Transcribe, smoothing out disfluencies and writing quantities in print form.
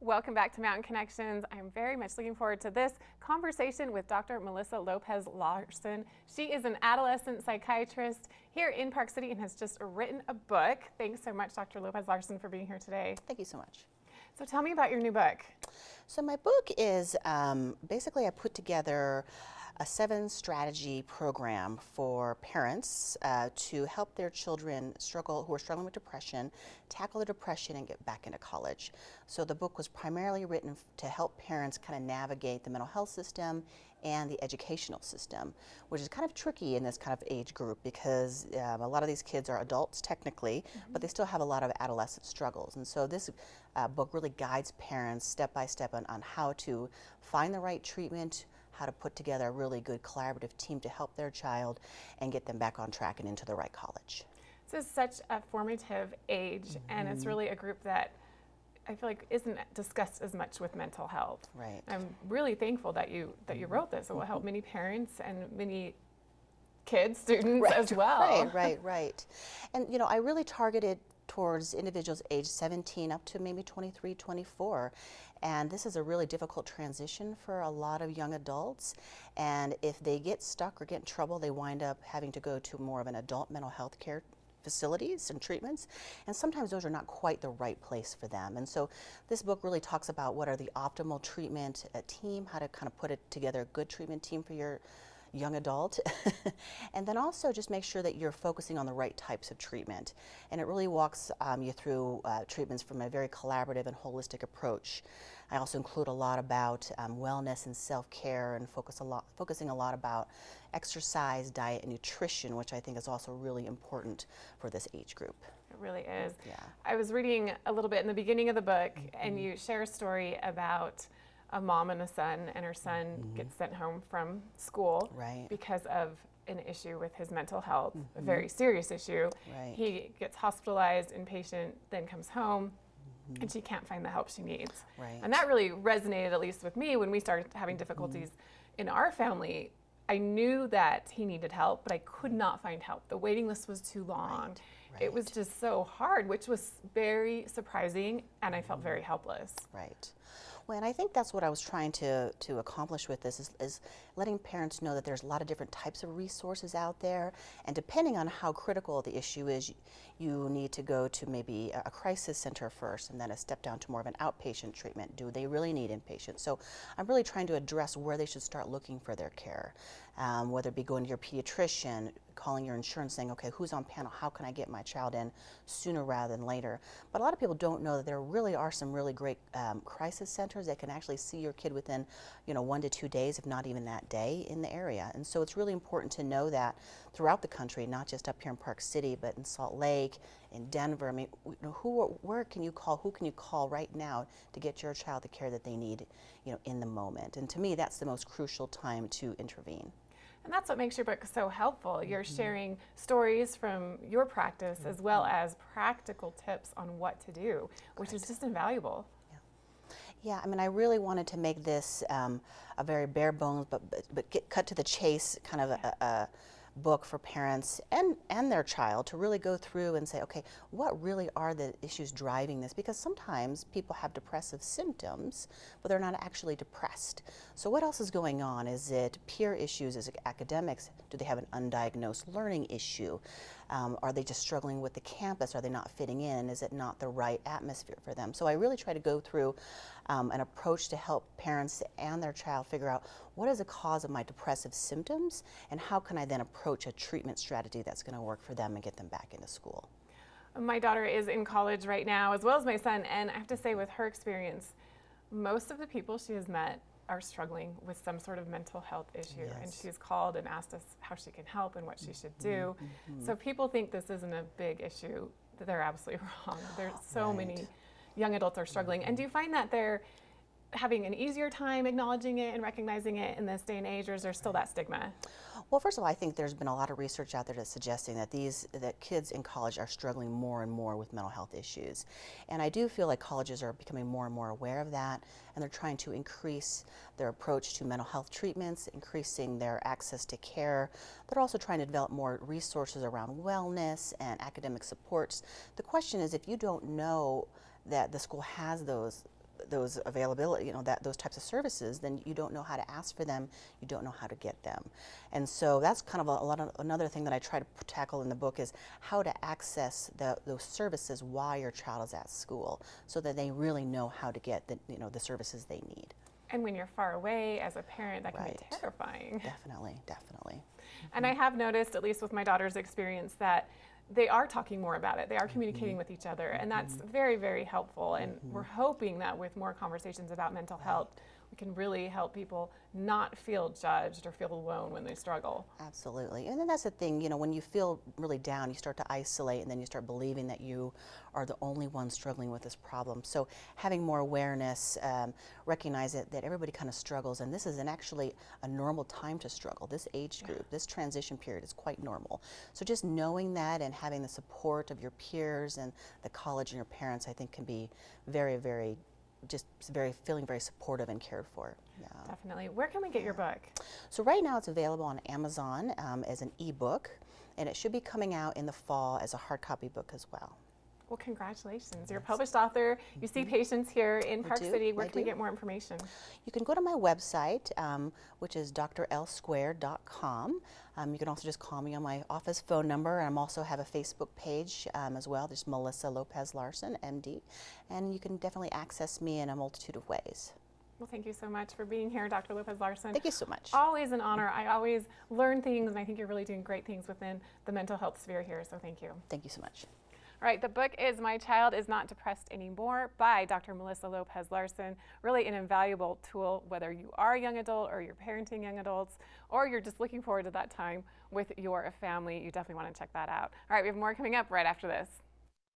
Welcome back to Mountain Connections. I'm very much looking forward to this conversation with Dr. Melissa Lopez-Larson. She is an adolescent psychiatrist here in Park City and has just written a book. Thanks so much, Dr. Lopez-Larson, for being here today. Thank you so much. So tell me about your new book. So my book is basically I put together a 7-strategy program for parents to help their children who are struggling with depression, tackle the depression and get back into college. So the book was primarily written to help parents kind of navigate the mental health system and the educational system, which is kind of tricky in this kind of age group because a lot of these kids are adults technically, but they still have a lot of adolescent struggles. And so this book really guides parents step by step on how to find the right treatment, how to put together a really good collaborative team to help their child and get them back on track and into the right college. This is such a formative age, and it's really a group that I feel like isn't discussed as much with mental health. Right. I'm really thankful that you wrote this. It will help many parents and many kids, students as well. Right. And you know, I really targeted towards individuals age 17 up to maybe 23, 24. And this is a really difficult transition for a lot of young adults. And if they get stuck or get in trouble, they wind up having to go to more of an adult mental health care facilities and treatments, and sometimes those are not quite the right place for them. And so this book really talks about what are the optimal treatment team, how to kind of put together a good treatment team for your young adult, and then also just make sure that you're focusing on the right types of treatment. And it really walks you through treatments from a very collaborative and holistic approach. I also include a lot about wellness and self-care, and focusing a lot about exercise, diet, and nutrition, which I think is also really important for this age group. It really is. Yeah. I was reading a little bit in the beginning of the book, and you share a story about a mom and a son, and her son gets sent home from school because of an issue with his mental health, a very serious issue. Right. He gets hospitalized, inpatient, then comes home, and she can't find the help she needs. Right. And that really resonated, at least with me, when we started having difficulties in our family. I knew that he needed help, but I could not find help. The waiting list was too long. Right. It was just so hard, which was very surprising, and I felt very helpless. Right. Well, and I think that's what I was trying to accomplish with this is letting parents know that there's a lot of different types of resources out there, and depending on how critical the issue is, you need to go to maybe a crisis center first and then a step down to more of an outpatient treatment. Do they really need inpatient? So I'm really trying to address where they should start looking for their care, whether it be going to your pediatrician, calling your insurance saying, okay, who's on panel? How can I get my child in sooner rather than later? But a lot of people don't know that there really are some really great crisis centers that can actually see your kid within 1 to 2 days, if not even that day, in the area. And so it's really important to know that throughout the country, not just up here in Park City, but in Salt Lake, in Denver. I mean, where can you call? Who can you call right now to get your child the care that they need, in the moment? And to me, that's the most crucial time to intervene. And that's what makes your book so helpful. You're sharing stories from your practice as well as practical tips on what to do, which is just invaluable. Yeah, I mean, I really wanted to make this a very bare bones, but cut to the chase kind of a book for parents and their child to really go through and say, okay, what really are the issues driving this? Because sometimes people have depressive symptoms, but they're not actually depressed. So what else is going on? Is it peer issues? Is it academics? Do they have an undiagnosed learning issue? Are they just struggling with the campus? Are they not fitting in? Is it not the right atmosphere for them? So I really try to go through an approach to help parents and their child figure out what is the cause of my depressive symptoms and how can I then approach a treatment strategy that's going to work for them and get them back into school. My daughter is in college right now, as well as my son, and I have to say with her experience, most of the people she has met are struggling with some sort of mental health issue, and she's called and asked us how she can help and what she should do. So people think this isn't a big issue, that they're absolutely wrong. There's so many young adults are struggling. And do you find that they're having an easier time acknowledging it and recognizing it in this day and age, or is there still that stigma? Well, first of all, I think there's been a lot of research out there that's suggesting that that kids in college are struggling more and more with mental health issues. And I do feel like colleges are becoming more and more aware of that, and they're trying to increase their approach to mental health treatments, increasing their access to care. They're also trying to develop more resources around wellness and academic supports. The question is, if you don't know that the school has those those availability, you know, those types of services, then you don't know how to ask for them, you don't know how to get them. And so that's kind of another thing that I try to tackle in the book is how to access those services while your child is at school, so that they really know how to get the services they need. And when you're far away as a parent, that can Right. be terrifying. Definitely, definitely. And I have noticed, at least with my daughter's experience, that they are talking more about it. They are communicating with each other, and that's very, very helpful. And we're hoping that with more conversations about mental health, we can really help people not feel judged or feel alone when they struggle. Absolutely. And then that's the thing, you know, when you feel really down, you start to isolate, and then you start believing that you are the only one struggling with this problem. So having more awareness, recognize that everybody kind of struggles, and this is actually a normal time to struggle. This age group, this transition period is quite normal. So just knowing that and having the support of your peers and the college and your parents, I think, can be very, very feeling very supportive and cared for. Yeah. Definitely. Where can we get your book? So right now it's available on Amazon as an ebook, and it should be coming out in the fall as a hard copy book as well. Well, congratulations. You're a published author. You see patients here in Park City. Where I can we do. get more information? You can go to my website, which is doctorlsquared.com. You can also just call me on my office phone number. I also have a Facebook page as well. There's Melissa Lopez-Larson, MD. And you can definitely access me in a multitude of ways. Well, thank you so much for being here, Dr. Lopez-Larson. Thank you so much. Always an honor. I always learn things, and I think you're really doing great things within the mental health sphere here, so thank you. Thank you so much. All right, the book is My Child Is Not Depressed Anymore by Dr. Melissa Lopez-Larson. Really an invaluable tool, whether you are a young adult or you're parenting young adults, or you're just looking forward to that time with your family. You definitely want to check that out. All right, we have more coming up right after this.